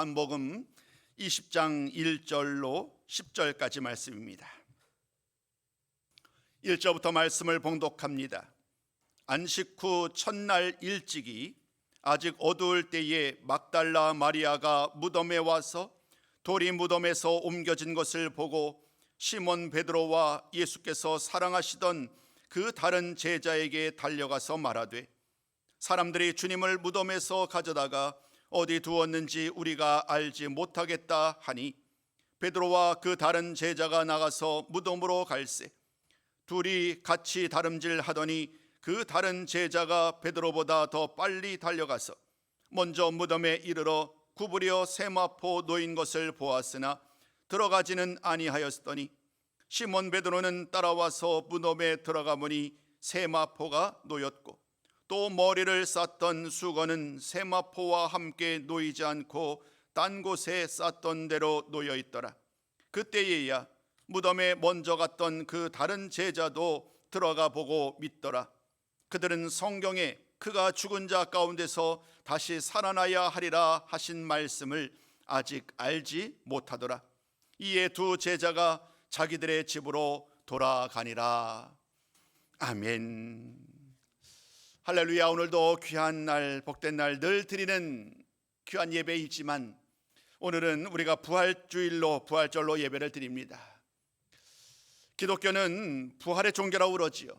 요한복음 20장 1절로 10절까지 말씀입니다. 1절부터 말씀을 봉독합니다. 안식 후 첫날 일찍이 아직 어두울 때에 막달라 마리아가 무덤에 와서 돌이 무덤에서 옮겨진 것을 보고 시몬 베드로와 예수께서 사랑하시던 그 다른 제자에게 달려가서 말하되, 사람들이 주님을 무덤에서 가져다가 어디 두었는지 우리가 알지 못하겠다 하니, 베드로와 그 다른 제자가 나가서 무덤으로 갈새 둘이 같이 다름질 하더니 그 다른 제자가 베드로보다 더 빨리 달려가서 먼저 무덤에 이르러 구부려 세마포 놓인 것을 보았으나 들어가지는 아니하였더니, 시몬 베드로는 따라와서 무덤에 들어가 보니 세마포가 놓였고 또 머리를 쌌던 수건은 세마포와 함께 놓이지 않고 딴 곳에 쌌던 대로 놓여 있더라. 그때에야 무덤에 먼저 갔던 그 다른 제자도 들어가 보고 믿더라. 그들은 성경에 그가 죽은 자 가운데서 다시 살아나야 하리라 하신 말씀을 아직 알지 못하더라. 이에 두 제자가 자기들의 집으로 돌아가니라. 아멘. 할렐루야. 오늘도 귀한 날, 복된 날, 늘 드리는 귀한 예배이지만 오늘은 우리가 부활절로 예배를 드립니다. 기독교는 부활의 종교라고 그러지요.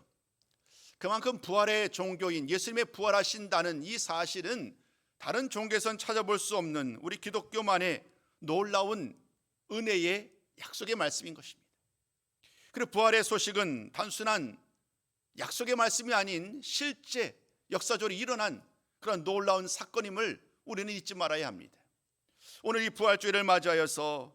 그만큼 부활의 종교인 예수님의 부활하신다는 이 사실은 다른 종교에선 찾아볼 수 없는 우리 기독교만의 놀라운 은혜의 약속의 말씀인 것입니다. 그리고 부활의 소식은 단순한 약속의 말씀이 아닌 실제 역사적으로 일어난 그런 놀라운 사건임을 우리는 잊지 말아야 합니다. 오늘 이 부활주일을 맞이하여서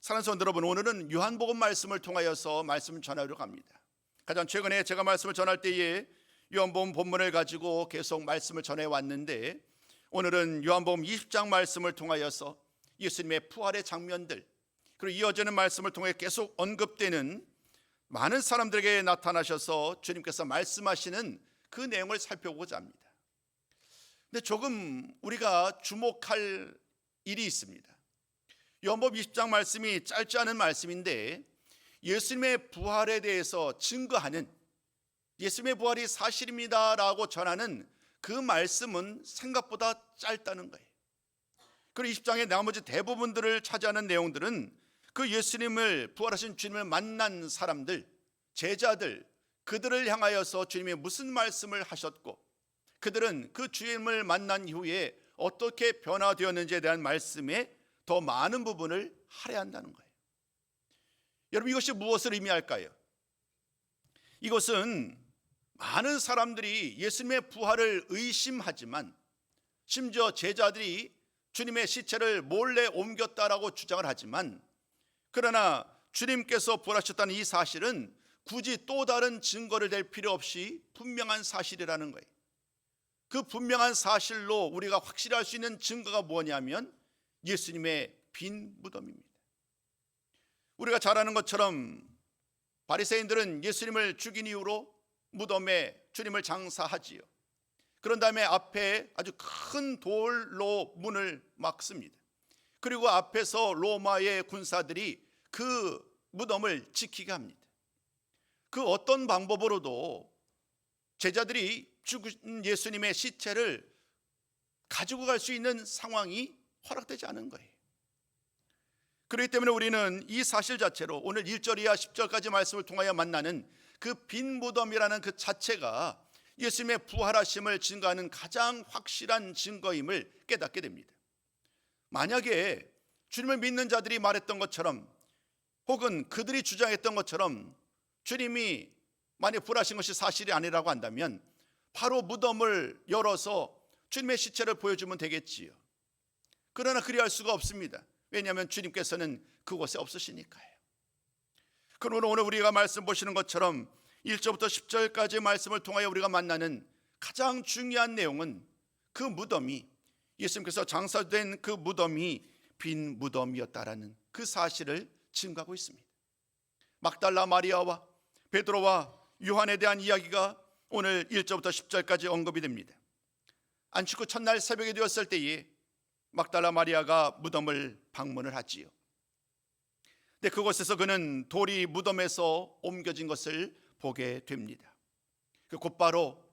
사랑하는 성도 여러분, 오늘은 요한복음 말씀을 통하여서 말씀을 전하려고 합니다. 가장 최근에 제가 말씀을 전할 때에 요한복음 본문을 가지고 계속 말씀을 전해왔는데, 오늘은 요한복음 20장 말씀을 통하여서 예수님의 부활의 장면들, 그리고 이어지는 말씀을 통해 계속 언급되는 많은 사람들에게 나타나셔서 주님께서 말씀하시는 그 내용을 살펴보고자 합니다. 근데 조금 우리가 주목할 일이 있습니다. 요한복음 20장 말씀이 짧지 않은 말씀인데, 예수님의 부활에 대해서 증거하는, 예수님의 부활이 사실입니다라고 전하는 그 말씀은 생각보다 짧다는 거예요. 그리고 20장의 나머지 대부분들을 차지하는 내용들은 그 예수님을, 부활하신 주님을 만난 사람들, 제자들, 그들을 향하여서 주님이 무슨 말씀을 하셨고 그들은 그 주님을 만난 이후에 어떻게 변화되었는지에 대한 말씀에 더 많은 부분을 할애한다는 거예요. 여러분, 이것이 무엇을 의미할까요? 이것은 많은 사람들이 예수님의 부활을 의심하지만, 심지어 제자들이 주님의 시체를 몰래 옮겼다라고 주장을 하지만, 그러나 주님께서 부활하셨다는 이 사실은 굳이 또 다른 증거를 댈 필요 없이 분명한 사실이라는 거예요. 그 분명한 사실로 우리가 확실히 알 수 있는 증거가 뭐냐면 예수님의 빈 무덤입니다. 우리가 잘 아는 것처럼 바리새인들은 예수님을 죽인 이후로 무덤에 주님을 장사하지요. 그런 다음에 앞에 아주 큰 돌로 문을 막습니다. 그리고 앞에서 로마의 군사들이 그 무덤을 지키게 합니다. 그 어떤 방법으로도 제자들이 죽은 예수님의 시체를 가지고 갈 수 있는 상황이 허락되지 않은 거예요. 그렇기 때문에 우리는 이 사실 자체로 오늘 1절 이하 10절까지 말씀을 통하여 만나는 그 빈 무덤이라는 그 자체가 예수님의 부활하심을 증거하는 가장 확실한 증거임을 깨닫게 됩니다. 만약에 주님을 믿는 자들이 말했던 것처럼, 혹은 그들이 주장했던 것처럼 주님이 만약 부활하신 것이 사실이 아니라고 한다면 바로 무덤을 열어서 주님의 시체를 보여주면 되겠지요. 그러나 그리할 수가 없습니다. 왜냐하면 주님께서는 그곳에 없으시니까요. 그러나 오늘 우리가 말씀 보시는 것처럼 1절부터 10절까지 말씀을 통하여 우리가 만나는 가장 중요한 내용은 그 무덤이, 예수님께서 장사된 그 무덤이 빈 무덤이었다라는 그 사실을 증거하고 있습니다. 막달라 마리아와 베드로와 요한에 대한 이야기가 오늘 1절부터 10절까지 언급이 됩니다. 안식 후 첫날 새벽이 되었을 때에 막달라 마리아가 무덤을 방문을 하지요. 근데 그곳에서 그는 돌이 무덤에서 옮겨진 것을 보게 됩니다. 곧바로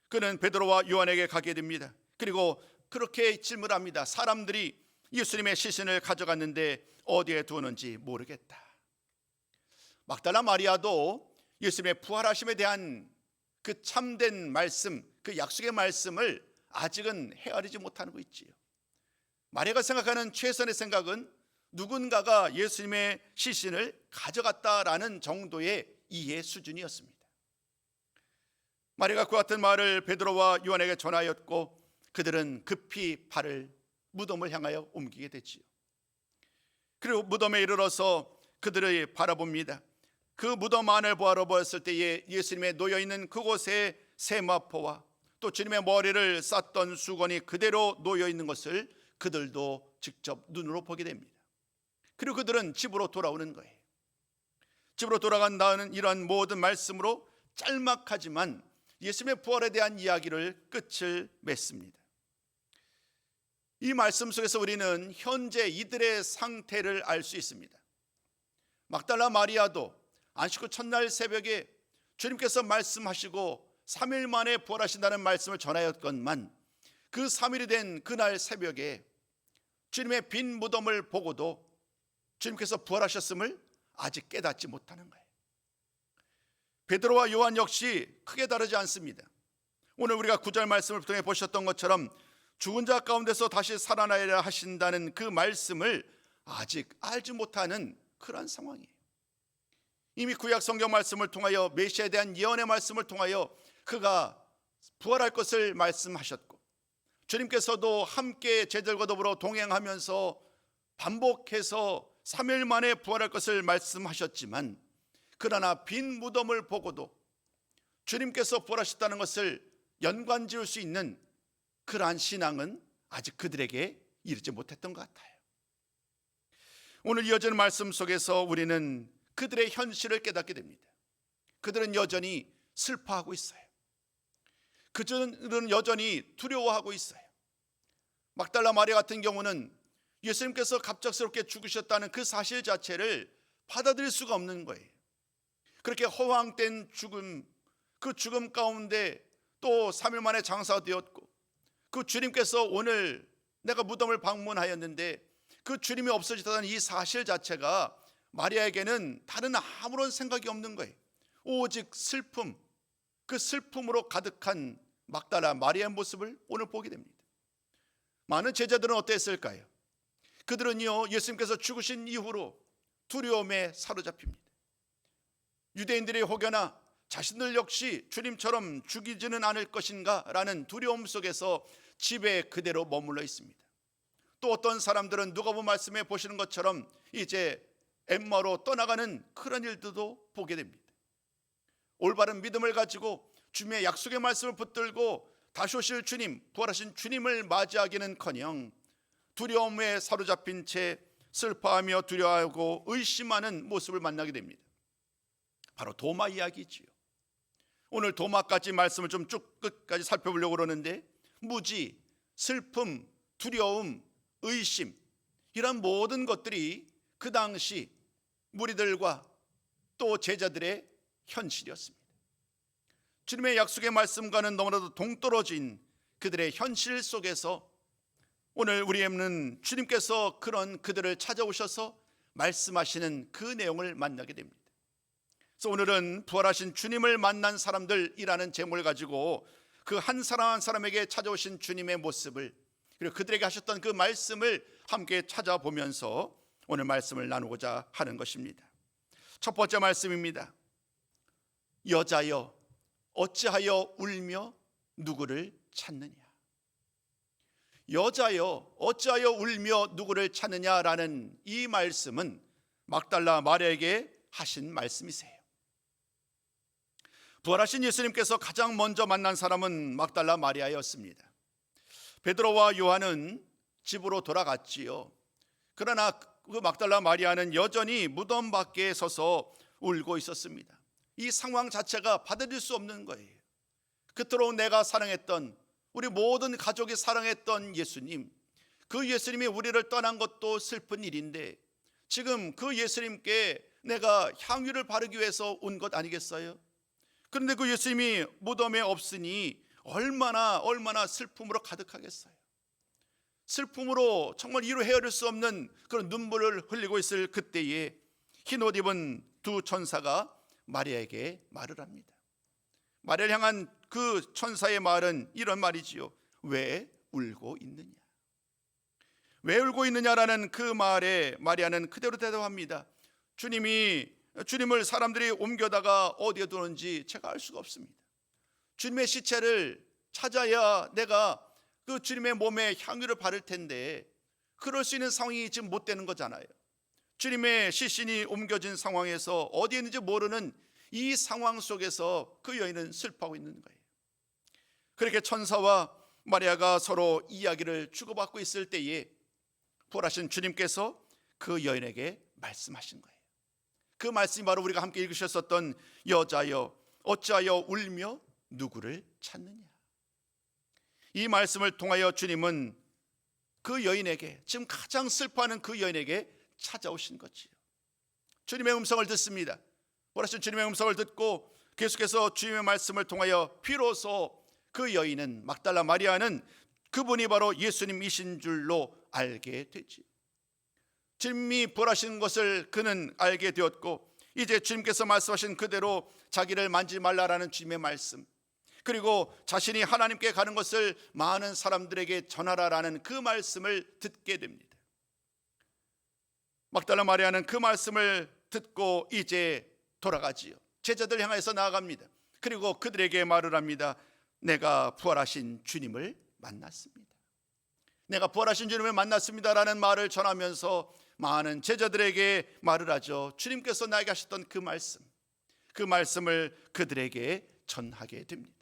그는 베드로와 요한에게 가게 됩니다. 그리고 그렇게 질문합니다. 사람들이 예수님의 시신을 가져갔는데 어디에 두었는지 모르겠다. 막달라 마리아도 예수님의 부활하심에 대한 그 참된 말씀, 그 약속의 말씀을 아직은 헤아리지 못하고 있지요. 마리아가 생각하는 최선의 생각은 누군가가 예수님의 시신을 가져갔다라는 정도의 이해 수준이었습니다. 마리아가 그 같은 말을 베드로와 요한에게 전하였고 그들은 급히 발을 무덤을 향하여 옮기게 됐지요. 그리고 무덤에 이르러서 그들을 바라봅니다. 그 무덤 안을 바라보았을 때에 예수님의 놓여있는 그곳에 세마포와 또 주님의 머리를 쌌던 수건이 그대로 놓여있는 것을 그들도 직접 눈으로 보게 됩니다. 그리고 그들은 집으로 돌아오는 거예요. 집으로 돌아간다는 이러한 모든 말씀으로 짤막하지만 예수님의 부활에 대한 이야기를 끝을 맺습니다. 이 말씀 속에서 우리는 현재 이들의 상태를 알 수 있습니다. 막달라 마리아도 안식 후 첫날 새벽에 주님께서 말씀하시고 3일 만에 부활하신다는 말씀을 전하였건만 그 3일이 된 그날 새벽에 주님의 빈 무덤을 보고도 주님께서 부활하셨음을 아직 깨닫지 못하는 거예요. 베드로와 요한 역시 크게 다르지 않습니다. 오늘 우리가 9절 말씀을 통해 보셨던 것처럼 죽은 자 가운데서 다시 살아나야 하신다는 그 말씀을 아직 알지 못하는 그런 상황이에요. 이미 구약 성경 말씀을 통하여 메시아에 대한 예언의 말씀을 통하여 그가 부활할 것을 말씀하셨고 주님께서도 함께 제자들과 더불어 동행하면서 반복해서 3일 만에 부활할 것을 말씀하셨지만 그러나 빈 무덤을 보고도 주님께서 부활하셨다는 것을 연관지을 수 있는 그러한 신앙은 아직 그들에게 이르지 못했던 것 같아요. 오늘 이어지는 말씀 속에서 우리는 그들의 현실을 깨닫게 됩니다. 그들은 여전히 슬퍼하고 있어요. 그들은 여전히 두려워하고 있어요. 막달라 마리아 같은 경우는 예수님께서 갑작스럽게 죽으셨다는 그 사실 자체를 받아들일 수가 없는 거예요. 그렇게 허황된 죽음, 그 죽음 가운데 또 3일 만에 장사되었고 그 주님께서 오늘 내가 무덤을 방문하였는데 그 주님이 없어졌다는 이 사실 자체가 마리아에게는 다른 아무런 생각이 없는 거예요. 오직 슬픔, 그 슬픔으로 가득한 막달라 마리아의 모습을 오늘 보게 됩니다. 많은 제자들은 어땠을까요? 그들은요 예수님께서 죽으신 이후로 두려움에 사로잡힙니다. 유대인들이 혹여나 자신들 역시 주님처럼 죽이지는 않을 것인가 라는 두려움 속에서 집에 그대로 머물러 있습니다. 또 어떤 사람들은 누가복음 말씀에 보시는 것처럼 이제 엠마오로 떠나가는 그런 일들도 보게 됩니다. 올바른 믿음을 가지고 주님의 약속의 말씀을 붙들고 다시 오실 주님, 부활하신 주님을 맞이하기는커녕 두려움에 사로잡힌 채 슬퍼하며 두려워하고 의심하는 모습을 만나게 됩니다. 바로 도마 이야기지요. 오늘 도마까지 말씀을 좀 쭉 끝까지 살펴보려고 그러는데 무지, 슬픔, 두려움, 의심 이런 모든 것들이 그 당시 무리들과 또 제자들의 현실이었습니다. 주님의 약속의 말씀과는 너무나도 동떨어진 그들의 현실 속에서 오늘 우리는 주님께서 그런 그들을 찾아오셔서 말씀하시는 그 내용을 만나게 됩니다. 그래서 오늘은 부활하신 주님을 만난 사람들이라는 제목을 가지고 그 한 사람 한 사람에게 찾아오신 주님의 모습을 그리고 그들에게 하셨던 그 말씀을 함께 찾아보면서 오늘 말씀을 나누고자 하는 것입니다. 첫 번째 말씀입니다. 여자여 어찌하여 울며 누구를 찾느냐. 여자여 어찌하여 울며 누구를 찾느냐라는 이 말씀은 막달라 마리아에게 하신 말씀이세요. 부활하신 예수님께서 가장 먼저 만난 사람은 막달라 마리아였습니다. 베드로와 요한은 집으로 돌아갔지요. 그러나 그 막달라 마리아는 여전히 무덤 밖에 서서 울고 있었습니다. 이 상황 자체가 받아들일 수 없는 거예요. 그토록 내가 사랑했던 우리 모든 가족이 사랑했던 예수님, 그 예수님이 우리를 떠난 것도 슬픈 일인데 지금 그 예수님께 내가 향유를 바르기 위해서 온 것 아니겠어요? 그런데 그 예수님이 무덤에 없으니 얼마나 슬픔으로 가득하겠어요. 슬픔으로 정말 이루 헤아릴 수 없는 그런 눈물을 흘리고 있을 그때에 흰 옷 입은 두 천사가 마리아에게 말을 합니다. 마리아를 향한 그 천사의 말은 이런 말이지요. 왜 울고 있느냐? 왜 울고 있느냐라는 그 말에 마리아는 그대로 대답합니다. 주님을 사람들이 옮겨다가 어디에 두는지 제가 알 수가 없습니다. 주님의 시체를 찾아야 내가 그 주님의 몸에 향유를 바를 텐데 그럴 수 있는 상황이 지금 못 되는 거잖아요. 주님의 시신이 옮겨진 상황에서 어디에 있는지 모르는 이 상황 속에서 그 여인은 슬퍼하고 있는 거예요. 그렇게 천사와 마리아가 서로 이야기를 주고받고 있을 때에 부활하신 주님께서 그 여인에게 말씀하신 거예요. 그 말씀이 바로 우리가 함께 읽으셨었던 여자여 어찌하여 울며 누구를 찾느냐. 이 말씀을 통하여 주님은 그 여인에게, 지금 가장 슬퍼하는 그 여인에게 찾아오신 거지요. 주님의 음성을 듣습니다. 부활하신 주님의 음성을 듣고 계속해서 주님의 말씀을 통하여 비로소 그 여인은, 막달라 마리아는 그분이 바로 예수님이신 줄로 알게 되지. 주님이 부활하신 것을 그는 알게 되었고 이제 주님께서 말씀하신 그대로 자기를 만지지 말라라는 주님의 말씀, 그리고 자신이 하나님께 가는 것을 많은 사람들에게 전하라라는 그 말씀을 듣게 됩니다. 막달라 마리아는 그 말씀을 듣고 이제 돌아가지요. 제자들 향해서 나아갑니다. 그리고 그들에게 말을 합니다. 내가 부활하신 주님을 만났습니다. 내가 부활하신 주님을 만났습니다라는 말을 전하면서 많은 제자들에게 말을 하죠. 주님께서 나에게 하셨던 그 말씀을 그들에게 전하게 됩니다.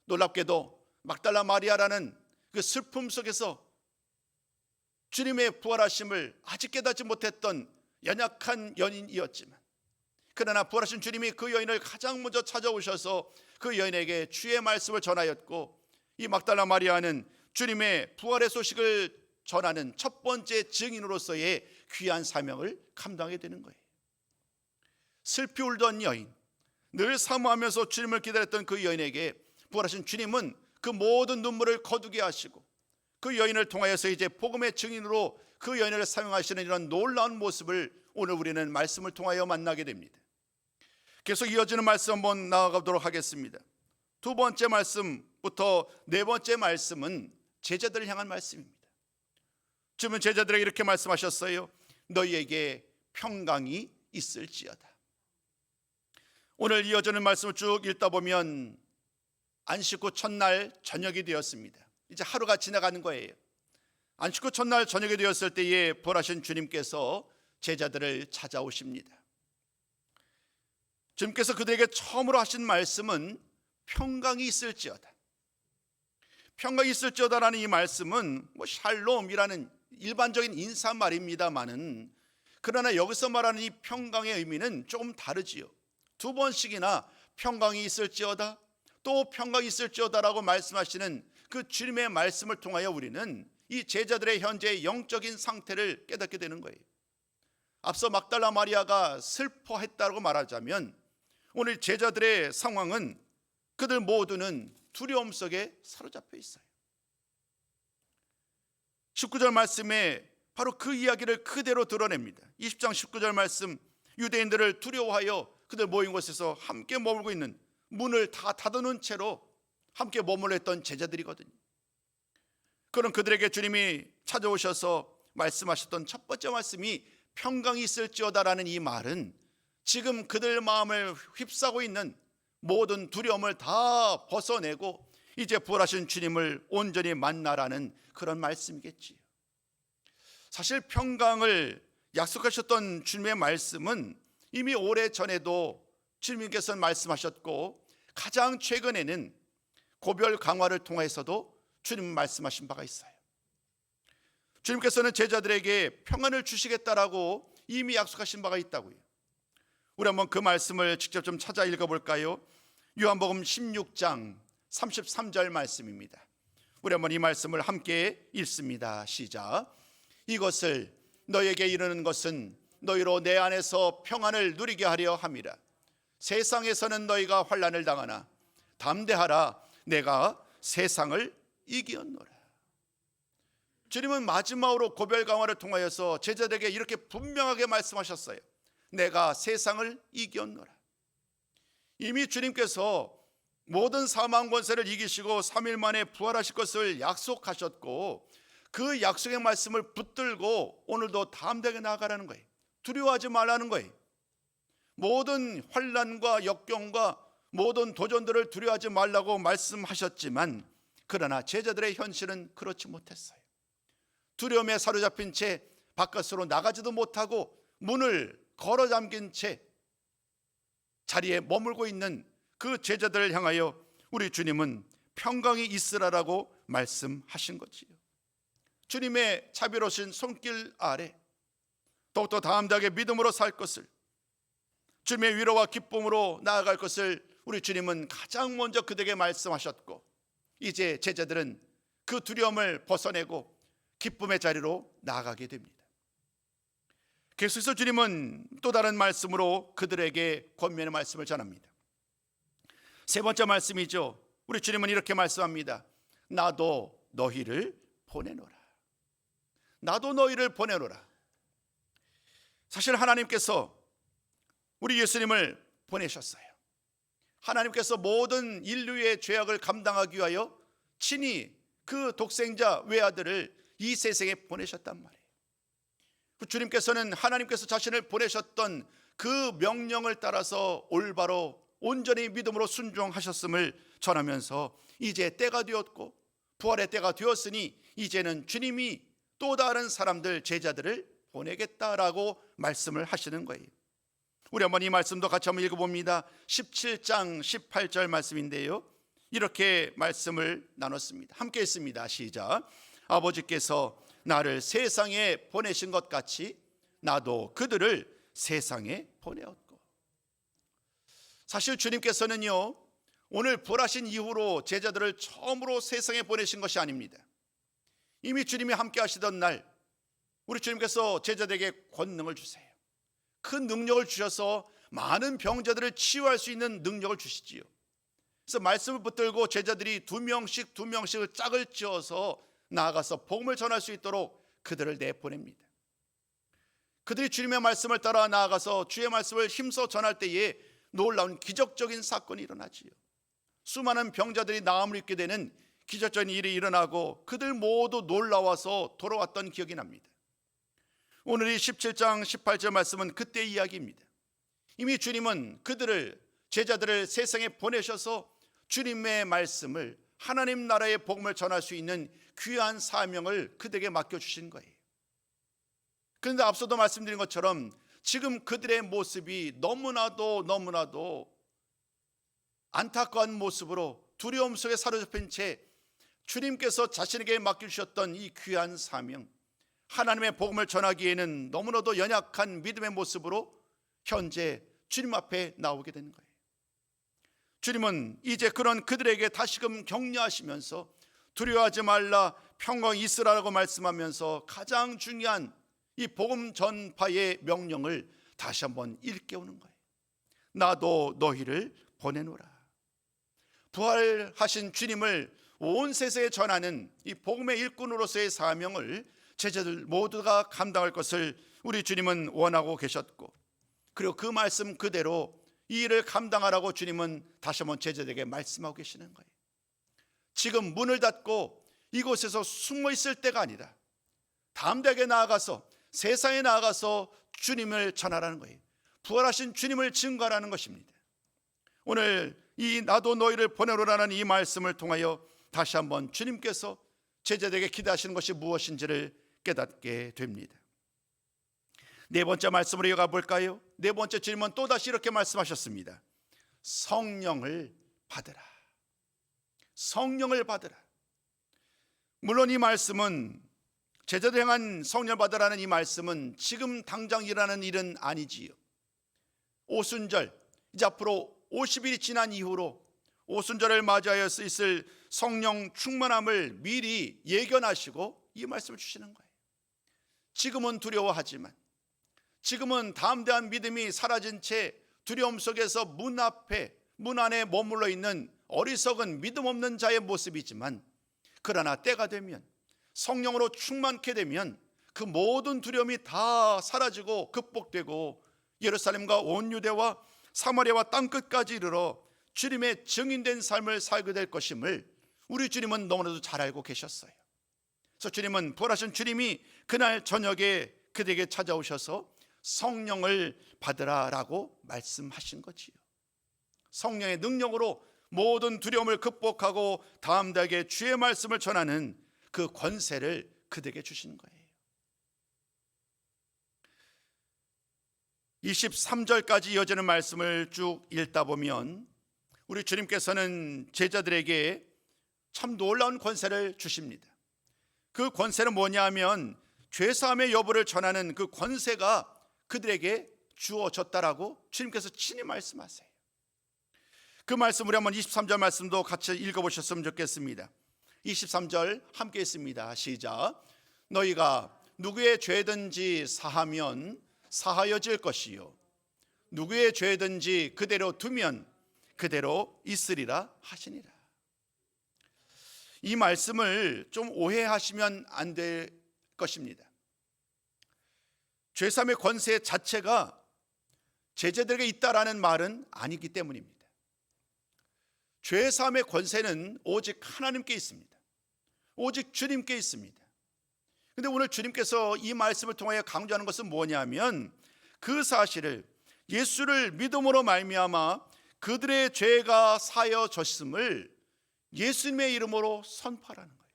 놀랍게도 막달라 마리아라는 그 슬픔 속에서 주님의 부활하심을 아직 깨닫지 못했던 연약한 여인이었지만, 그러나 부활하신 주님이 그 여인을 가장 먼저 찾아오셔서 그 여인에게 주의 말씀을 전하였고, 이 막달라 마리아는 주님의 부활의 소식을 전하는 첫 번째 증인으로서의 귀한 사명을 감당하게 되는 거예요. 슬피 울던 여인, 늘 사모하면서 주님을 기다렸던 그 여인에게 부활하신 주님은 그 모든 눈물을 거두게 하시고 그 여인을 통하여서 이제 복음의 증인으로 그 여인을 사용하시는 이런 놀라운 모습을 오늘 우리는 말씀을 통하여 만나게 됩니다. 계속 이어지는 말씀 한번 나아가도록 하겠습니다. 두 번째 말씀부터 네 번째 말씀은 제자들을 향한 말씀입니다. 주님은 제자들에게 이렇게 말씀하셨어요. 너희에게 평강이 있을지어다. 오늘 이어지는 말씀을 쭉 읽다 보면 안식 후 첫날 저녁이 되었습니다. 이제 하루가 지나가는 거예요. 안식 후 첫날 저녁이 되었을 때에 부활하신 주님께서 제자들을 찾아오십니다. 주님께서 그들에게 처음으로 하신 말씀은 평강이 있을지어다. 평강이 있을지어다라는 이 말씀은 샬롬이라는 일반적인 인사말입니다만은, 그러나 여기서 말하는 이 평강의 의미는 조금 다르지요. 두 번씩이나 평강이 있을지어다, 또 평강이 있을지어다라고 말씀하시는 그 주님의 말씀을 통하여 우리는 이 제자들의 현재의 영적인 상태를 깨닫게 되는 거예요. 앞서 막달라 마리아가 슬퍼했다고 말하자면 오늘 제자들의 상황은 그들 모두는 두려움 속에 사로잡혀 있어요. 19절 말씀에 바로 그 이야기를 그대로 드러냅니다. 20장 19절 말씀, 유대인들을 두려워하여 그들 모인 곳에서 함께 머물고 있는, 문을 다 닫아놓은 채로 함께 머물러 있던 제자들이거든요. 그런 그들에게 주님이 찾아오셔서 말씀하셨던 첫 번째 말씀이 평강이 있을지어다라는 이 말은 지금 그들 마음을 휩싸고 있는 모든 두려움을 다 벗어내고 이제 부활하신 주님을 온전히 만나라는 그런 말씀이겠지요. 사실 평강을 약속하셨던 주님의 말씀은 이미 오래전에도 주님께서는 말씀하셨고, 가장 최근에는 고별 강화를 통해서도 주님 말씀하신 바가 있어요. 주님께서는 제자들에게 평안을 주시겠다라고 이미 약속하신 바가 있다고요. 우리 한번 그 말씀을 직접 좀 찾아 읽어볼까요? 요한복음 16장 33절 말씀입니다. 우리 한번 이 말씀을 함께 읽습니다. 시작. 이것을 너에게 이르는 것은 너희로 내 안에서 평안을 누리게 하려 함이라. 세상에서는 너희가 환난을 당하나 담대하라, 내가 세상을 이기었노라. 주님은 마지막으로 고별 강화를 통하여서 제자들에게 이렇게 분명하게 말씀하셨어요. 내가 세상을 이기었노라. 이미 주님께서 모든 사망 권세를 이기시고 3일 만에 부활하실 것을 약속하셨고, 그 약속의 말씀을 붙들고 오늘도 담대하게 나아가라는 거예요. 두려워하지 말라는 거예요. 모든 환난과 역경과 모든 도전들을 두려워하지 말라고 말씀하셨지만, 그러나 제자들의 현실은 그렇지 못했어요. 두려움에 사로잡힌 채 바깥으로 나가지도 못하고 문을 걸어 잠긴 채 자리에 머물고 있는 그 제자들을 향하여 우리 주님은 평강이 있으라라고 말씀하신 거지요. 주님의 자비로우신 손길 아래 더욱더 담대하게 믿음으로 살 것을, 주님의 위로와 기쁨으로 나아갈 것을 우리 주님은 가장 먼저 그들에게 말씀하셨고, 이제 제자들은 그 두려움을 벗어내고 기쁨의 자리로 나아가게 됩니다. 계속해서 주님은 또 다른 말씀으로 그들에게 권면의 말씀을 전합니다. 세 번째 말씀이죠. 우리 주님은 이렇게 말씀합니다. 나도 너희를 보내노라. 나도 너희를 보내노라. 사실 하나님께서 우리 예수님을 보내셨어요. 하나님께서 모든 인류의 죄악을 감당하기 위하여 친히 그 독생자 외아들을 이 세상에 보내셨단 말이에요. 주님께서는 하나님께서 자신을 보내셨던 그 명령을 따라서 올바로 온전히 믿음으로 순종하셨음을 전하면서 이제 때가 되었고 부활의 때가 되었으니 이제는 주님이 또 다른 사람들, 제자들을 보내겠다라고 말씀을 하시는 거예요. 우리 한번 이 말씀도 같이 한번 읽어봅니다. 17장 18절 말씀인데요, 이렇게 말씀을 나눴습니다. 함께 했습니다. 시작. 아버지께서 나를 세상에 보내신 것 같이 나도 그들을 세상에 보내었고. 사실 주님께서는요, 오늘 부활하신 이후로 제자들을 처음으로 세상에 보내신 것이 아닙니다. 이미 주님이 함께 하시던 날 우리 주님께서 제자들에게 권능을 주세요. 큰 능력을 주셔서 많은 병자들을 치유할 수 있는 능력을 주시지요. 그래서 말씀을 붙들고 제자들이 두 명씩을 짝을 지어서 나아가서 복음을 전할 수 있도록 그들을 내보냅니다. 그들이 주님의 말씀을 따라 나아가서 주의 말씀을 힘써 전할 때에 놀라운 기적적인 사건이 일어나지요. 수많은 병자들이 나음을 입게 되는 기적적인 일이 일어나고 그들 모두 놀라워서 돌아왔던 기억이 납니다. 오늘 이 17장 18절 말씀은 그때 이야기입니다. 이미 주님은 그들을, 제자들을 세상에 보내셔서 주님의 말씀을, 하나님 나라의 복음을 전할 수 있는 귀한 사명을 그들에게 맡겨주신 거예요. 그런데 앞서도 말씀드린 것처럼 지금 그들의 모습이 너무나도 안타까운 모습으로 두려움 속에 사로잡힌 채 주님께서 자신에게 맡겨주셨던 이 귀한 사명, 하나님의 복음을 전하기에는 너무나도 연약한 믿음의 모습으로 현재 주님 앞에 나오게 되는 거예요. 주님은 이제 그런 그들에게 다시금 격려하시면서 두려워하지 말라, 평강이 있으라고 말씀하면서 가장 중요한 이 복음 전파의 명령을 다시 한번 일깨우는 거예요. 나도 너희를 보내노라. 부활하신 주님을 온 세상에 전하는 이 복음의 일꾼으로서의 사명을 제자들 모두가 감당할 것을 우리 주님은 원하고 계셨고, 그리고 그 말씀 그대로 이 일을 감당하라고 주님은 다시 한번 제자들에게 말씀하고 계시는 거예요. 지금 문을 닫고 이곳에서 숨어 있을 때가 아니라 담대하게 나아가서 세상에 나아가서 주님을 전하라는 거예요. 부활하신 주님을 증거하라는 것입니다. 오늘 이 나도 너희를 보내노라는 이 말씀을 통하여 다시 한번 주님께서 제자들에게 기대하시는 것이 무엇인지를 깨닫게 됩니다. 네 번째 말씀으로 이어가 볼까요? 네 번째 질문, 또다시 이렇게 말씀하셨습니다. 성령을 받으라. 성령을 받으라. 물론 이 말씀은, 제자들 향한 성령을 받으라는 이 말씀은 지금 당장 일어나는 일은 아니지요. 오순절, 이제 앞으로 50일이 지난 이후로 오순절을 맞이하여 있을 성령 충만함을 미리 예견하시고 이 말씀을 주시는 거예요. 지금은 두려워하지만, 지금은 담대한 믿음이 사라진 채 두려움 속에서 문 안에 머물러 있는 어리석은 믿음 없는 자의 모습이지만, 그러나 때가 되면, 성령으로 충만케 되면 그 모든 두려움이 다 사라지고 극복되고 예루살렘과 온 유대와 사마리아와 땅끝까지 이르러 주님의 증인된 삶을 살게 될 것임을 우리 주님은 너무나도 잘 알고 계셨어요. 그래서 주님은, 부활하신 주님이 그날 저녁에 그들에게 찾아오셔서 성령을 받으라라고 말씀하신 거지요. 성령의 능력으로 모든 두려움을 극복하고 담대하게 주의 말씀을 전하는 그 권세를 그들에게 주신 거예요. 23절까지 이어지는 말씀을 쭉 읽다 보면 우리 주님께서는 제자들에게 참 놀라운 권세를 주십니다. 그 권세는 뭐냐 하면 죄사함의 여부를 전하는 그 권세가 그들에게 주어졌다라고 주님께서 친히 말씀하세요. 그 말씀 우리 한번 23절 말씀도 같이 읽어보셨으면 좋겠습니다. 23절 함께 있습니다. 시작. 너희가 누구의 죄든지 사하면 사하여질 것이요 누구의 죄든지 그대로 두면 그대로 있으리라 하시니라. 이 말씀을 좀 오해하시면 안 될 것입니다. 죄사함의 권세 자체가 제자들에게 있다라는 말은 아니기 때문입니다. 죄사함의 권세는 오직 하나님께 있습니다. 오직 주님께 있습니다. 그런데 오늘 주님께서 이 말씀을 통하여 강조하는 것은 뭐냐면 그 사실을 예수를 믿음으로 말미암아 그들의 죄가 사여졌음을 예수님의 이름으로 선포하라는 거예요.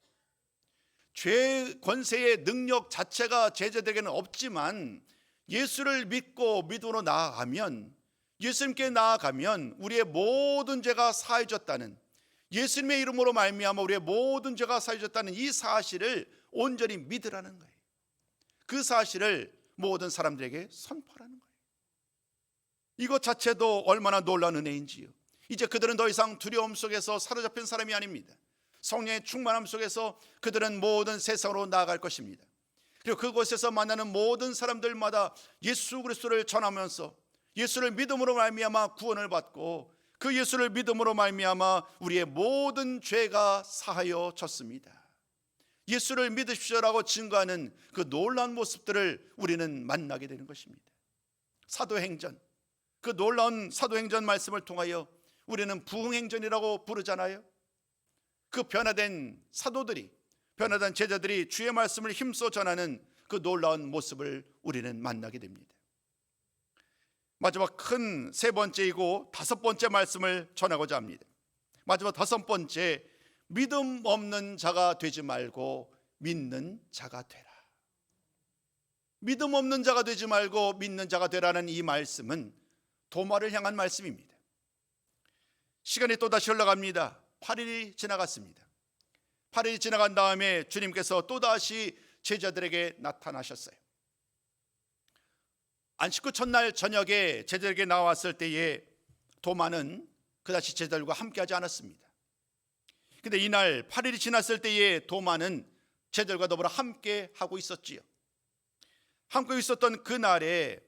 죄 권세의 능력 자체가 제자들에게는 없지만 예수를 믿고 믿음으로 나아가면, 예수님께 나아가면 우리의 모든 죄가 사해졌다는, 예수님의 이름으로 말미암아 우리의 모든 죄가 사해졌다는 이 사실을 온전히 믿으라는 거예요. 그 사실을 모든 사람들에게 선포하라는 거예요. 이것 자체도 얼마나 놀라운 은혜인지요. 이제 그들은 더 이상 두려움 속에서 사로잡힌 사람이 아닙니다. 성령의 충만함 속에서 그들은 모든 세상으로 나아갈 것입니다. 그리고 그곳에서 만나는 모든 사람들마다 예수 그리스도를 전하면서 예수를 믿음으로 말미암아 구원을 받고 그 예수를 믿음으로 말미암아 우리의 모든 죄가 사하여졌습니다. 예수를 믿으십시오라고 증거하는 그 놀라운 모습들을 우리는 만나게 되는 것입니다. 사도행전, 그 놀라운 사도행전 말씀을 통하여 우리는 부흥행전이라고 부르잖아요. 그 변화된 사도들이, 변화된 제자들이 주의 말씀을 힘써 전하는 그 놀라운 모습을 우리는 만나게 됩니다. 마지막 큰 세 번째이고 다섯 번째 말씀을 전하고자 합니다. 마지막 다섯 번째, 믿음 없는 자가 되지 말고 믿는 자가 되라. 믿음 없는 자가 되지 말고 믿는 자가 되라는 이 말씀은 도마를 향한 말씀입니다. 시간이 또다시 흘러갑니다. 8일이 지나갔습니다. 8일이 지나간 다음에 주님께서 또다시 제자들에게 나타나셨어요. 안식 후 첫날 저녁에 제자들에게 나왔을 때에 도마는 그다시 제자들과 함께하지 않았습니다. 그런데 이날 8일이 지났을 때에 도마는 제자들과 더불어 함께하고 있었지요. 함께 있었던 그날에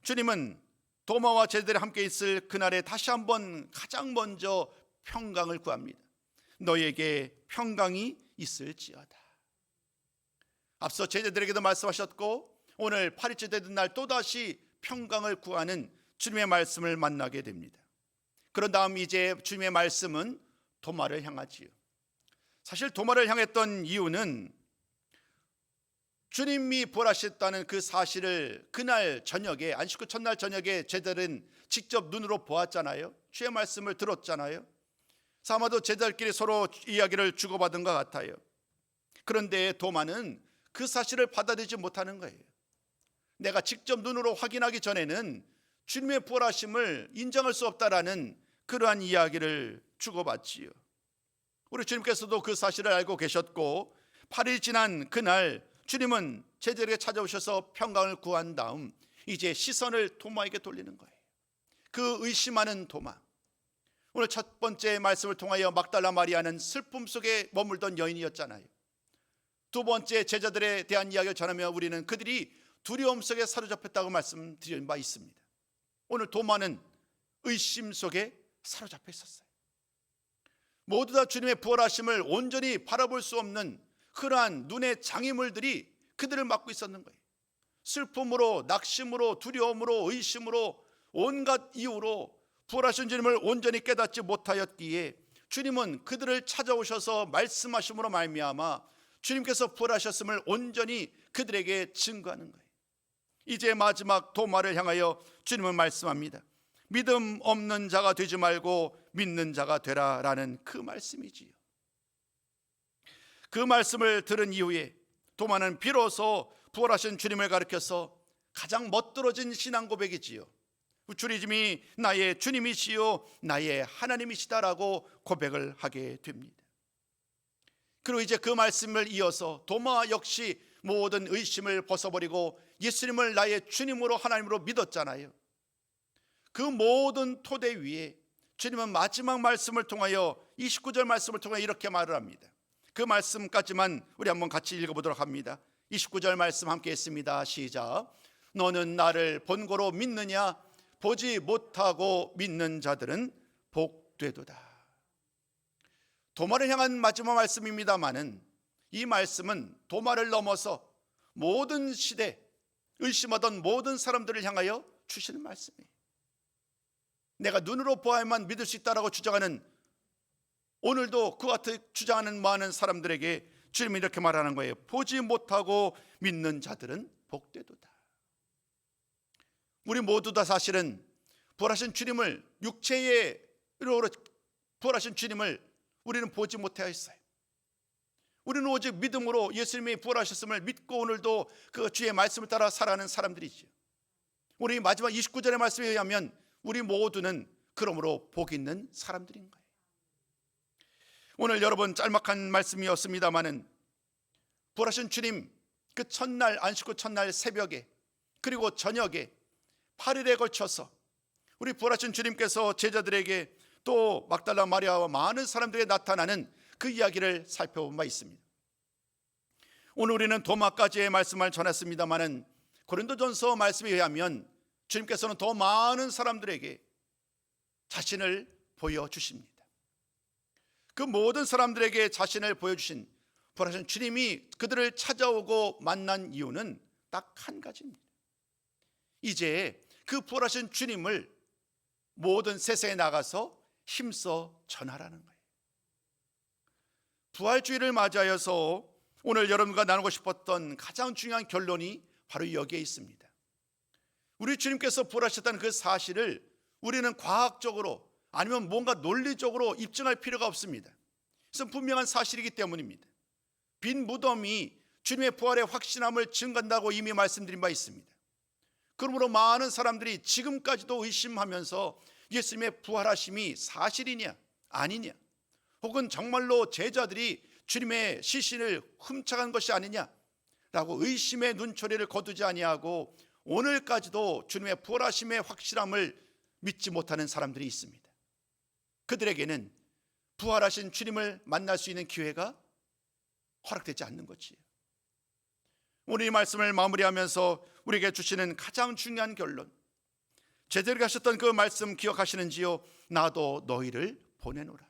주님은 도마와 제자들이 함께 있을 그날에 다시 한번 가장 먼저 평강을 구합니다. 너희에게 평강이 있을지어다. 앞서 제자들에게도 말씀하셨고 오늘 8일째 되는 날 또다시 평강을 구하는 주님의 말씀을 만나게 됩니다. 그런 다음 이제 주님의 말씀은 도마를 향하지요. 사실 도마를 향했던 이유는 주님이 부활하셨다는 그 사실을 그날 저녁에, 안식 후 첫날 저녁에 제자들은 직접 눈으로 보았잖아요. 주의 말씀을 들었잖아요. 아마도 제자들끼리 서로 이야기를 주고받은 것 같아요. 그런데 도마는 그 사실을 받아들이지 못하는 거예요. 내가 직접 눈으로 확인하기 전에는 주님의 부활하심을 인정할 수 없다라는 그러한 이야기를 주고받지요. 우리 주님께서도 그 사실을 알고 계셨고 8일 지난 그날 주님은 제자들에게 찾아오셔서 평강을 구한 다음 이제 시선을 도마에게 돌리는 거예요. 그 의심하는 도마. 오늘 첫 번째 말씀을 통하여 막달라 마리아는 슬픔 속에 머물던 여인이었잖아요. 두 번째 제자들에 대한 이야기를 전하며 우리는 그들이 두려움 속에 사로잡혔다고 말씀드린 바 있습니다. 오늘 도마는 의심 속에 사로잡혀 있었어요. 모두 다 주님의 부활하심을 온전히 바라볼 수 없는 그러한 눈의 장애물들이 그들을 막고 있었는 거예요. 슬픔으로, 낙심으로, 두려움으로, 의심으로, 온갖 이유로 부활하신 주님을 온전히 깨닫지 못하였기에 주님은 그들을 찾아오셔서 말씀하심으로 말미암아 주님께서 부활하셨음을 온전히 그들에게 증거하는 거예요. 이제 마지막 도마를 향하여 주님은 말씀합니다. 믿음 없는 자가 되지 말고 믿는 자가 되라라는 그 말씀이지요. 그 말씀을 들은 이후에 도마는 비로소 부활하신 주님을 가리켜서 가장 멋들어진 신앙 고백이지요. 주님이 나의 주님이시요 나의 하나님이시다라고 고백을 하게 됩니다. 그리고 이제 그 말씀을 이어서 도마 역시 모든 의심을 벗어버리고 예수님을 나의 주님으로 하나님으로 믿었잖아요. 그 모든 토대 위에 주님은 마지막 말씀을 통하여 29절 말씀을 통하여 이렇게 말을 합니다. 그 말씀까지만 우리 한번 같이 읽어보도록 합니다. 29절 말씀 함께 했습니다. 시작. 너는 나를 본고로 믿느냐? 보지 못하고 믿는 자들은 복되도다. 도마를 향한 마지막 말씀입니다마는 이 말씀은 도마를 넘어서 모든 시대 의심하던 모든 사람들을 향하여 주시는 말씀이에요. 내가 눈으로 보아야만 믿을 수 있다라고 주장하는, 오늘도 그와 같이 주장하는 많은 사람들에게 주님이 이렇게 말하는 거예요. 보지 못하고 믿는 자들은 복되도다. 우리 모두 다 사실은 부활하신 주님을, 육체의 으로 부활하신 주님을 우리는 보지 못하였어요. 우리는 오직 믿음으로 예수님이 부활하셨음을 믿고 오늘도 그 주의 말씀을 따라 살아가는 사람들이죠. 우리 마지막 29절의 말씀에 의하면 우리 모두는 그러므로 복 있는 사람들인 거예요. 오늘 여러분 짤막한 말씀이었습니다마는 부활하신 주님 그 첫날 안식 후 첫날 새벽에 그리고 저녁에 8일에 걸쳐서 우리 부활하신 주님께서 제자들에게 또 막달라 마리아와 많은 사람들에게 나타나는 그 이야기를 살펴본 바 있습니다. 오늘 우리는 도마까지의 말씀을 전했습니다마는 고린도전서 말씀에 의하면 주님께서는 더 많은 사람들에게 자신을 보여주십니다. 그 모든 사람들에게 자신을 보여주신 부활하신 주님이 그들을 찾아오고 만난 이유는 딱 한 가지입니다. 이제 그 부활하신 주님을 모든 세상에 나가서 힘써 전하라는 거예요. 부활주의를 맞이하여서 오늘 여러분과 나누고 싶었던 가장 중요한 결론이 바로 여기에 있습니다. 우리 주님께서 부활하셨다는 그 사실을 우리는 과학적으로 아니면 뭔가 논리적으로 입증할 필요가 없습니다. 그것은 분명한 사실이기 때문입니다. 빈 무덤이 주님의 부활의 확신함을 증거한다고 이미 말씀드린 바 있습니다. 그러므로 많은 사람들이 지금까지도 의심하면서 예수님의 부활하심이 사실이냐 아니냐, 혹은 정말로 제자들이 주님의 시신을 훔쳐간 것이 아니냐라고 의심의 눈초리를 거두지 아니하고 오늘까지도 주님의 부활하심의 확실함을 믿지 못하는 사람들이 있습니다. 그들에게는 부활하신 주님을 만날 수 있는 기회가 허락되지 않는 것이에요. 오늘 이 말씀을 마무리하면서 우리에게 주시는 가장 중요한 결론, 제자들이 하셨던 그 말씀 기억하시는지요? 나도 너희를 보내노라.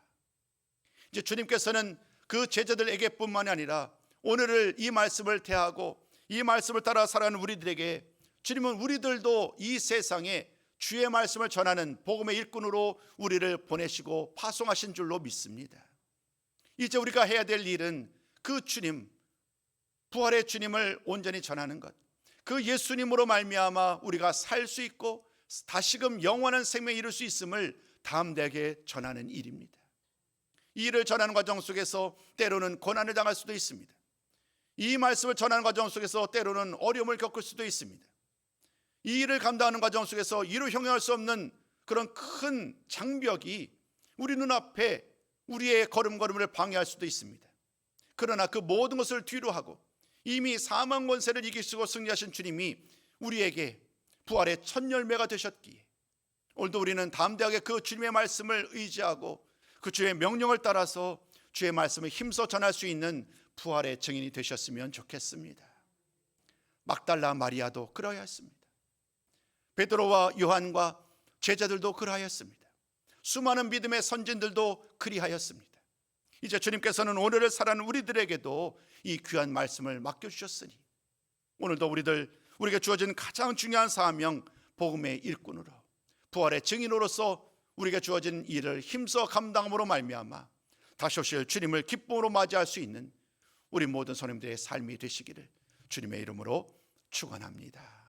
이제 주님께서는 그 제자들에게뿐만이 아니라 오늘을 이 말씀을 대하고 이 말씀을 따라 살아가는 우리들에게 주님은 우리들도 이 세상에 주의 말씀을 전하는 복음의 일꾼으로 우리를 보내시고 파송하신 줄로 믿습니다. 이제 우리가 해야 될 일은 그 주님, 부활의 주님을 온전히 전하는 것, 그 예수님으로 말미암아 우리가 살 수 있고 다시금 영원한 생명을 이룰 수 있음을 담대하게 전하는 일입니다. 이 일을 전하는 과정 속에서 때로는 고난을 당할 수도 있습니다. 이 말씀을 전하는 과정 속에서 때로는 어려움을 겪을 수도 있습니다. 이 일을 감당하는 과정 속에서 이루 형용할 수 없는 그런 큰 장벽이 우리 눈앞에 우리의 걸음걸음을 방해할 수도 있습니다. 그러나 그 모든 것을 뒤로 하고 이미 사망 권세를 이기시고 승리하신 주님이 우리에게 부활의 첫 열매가 되셨기에 오늘도 우리는 담대하게 그 주님의 말씀을 의지하고 그 주의 명령을 따라서 주의 말씀을 힘써 전할 수 있는 부활의 증인이 되셨으면 좋겠습니다. 막달라 마리아도 그러하였습니다. 베드로와 요한과 제자들도 그러하였습니다. 수많은 믿음의 선진들도 그리하였습니다. 이제 주님께서는 오늘을 살아가는 우리들에게도 이 귀한 말씀을 맡겨주셨으니 오늘도 우리에게 주어진 가장 중요한 사명, 복음의 일꾼으로, 부활의 증인으로서 우리에게 주어진 일을 힘써 감당함으로 말미암아 다시 오실 주님을 기쁨으로 맞이할 수 있는 우리 모든 성도님들의 삶이 되시기를 주님의 이름으로 축원합니다.